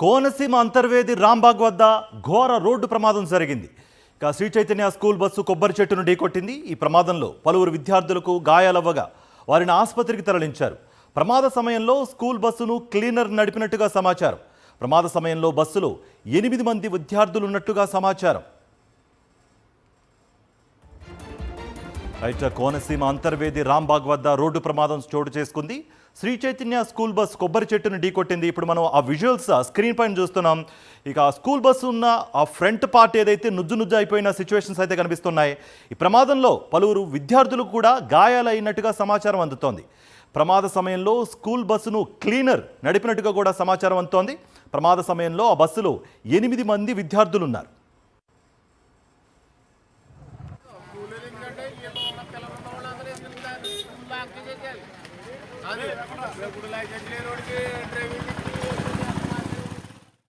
Konaseema Antarvedi Romberg వద్ద ఘోర road ప్రమాదం జరిగింది. ఇక శ్రీ చైతన్య స్కూల్ బస్సు కొబ్బరి చెట్టును ఢీకొట్టింది. ఈ ప్రమాదంలో పలువురు విద్యార్థులకు గాయాలవ్వగా వారిని ఆసుపత్రికి తరలించారు. ప్రమాద సమయంలో స్కూల్ బస్సును క్లీనర్ నడిపినట్టుగా సమాచారం. ప్రమాద సమయంలో బస్సులో 8 మంది విద్యార్థులు ఉన్నట్టుగా సమాచారం. కోనసీమ అంతర్వేది రాంబాగ్ వద్ద రోడ్డు ప్రమాదం చోటు చేసుకుంది. శ్రీ చైతన్య స్కూల్ బస్ కొబ్బరి చెట్టును ఢీకొట్టింది. ఇప్పుడు మనం ఆ విజువల్స్ స్క్రీన్ పైన చూస్తున్నాం. ఇక స్కూల్ బస్సు ఉన్న ఆ ఫ్రంట్ పార్ట్ ఏదైతే నుజ్జు అయిపోయిన సిచ్యువేషన్స్ అయితే కనిపిస్తున్నాయి. ఈ ప్రమాదంలో పలువురు విద్యార్థులకు కూడా గాయాలైనట్టుగా సమాచారం అందుతోంది. ప్రమాద సమయంలో స్కూల్ బస్సును క్లీనర్ నడిపినట్టుగా కూడా సమాచారం అందుతోంది. ప్రమాద సమయంలో ఆ బస్సులో 8 మంది విద్యార్థులు ఉన్నారు.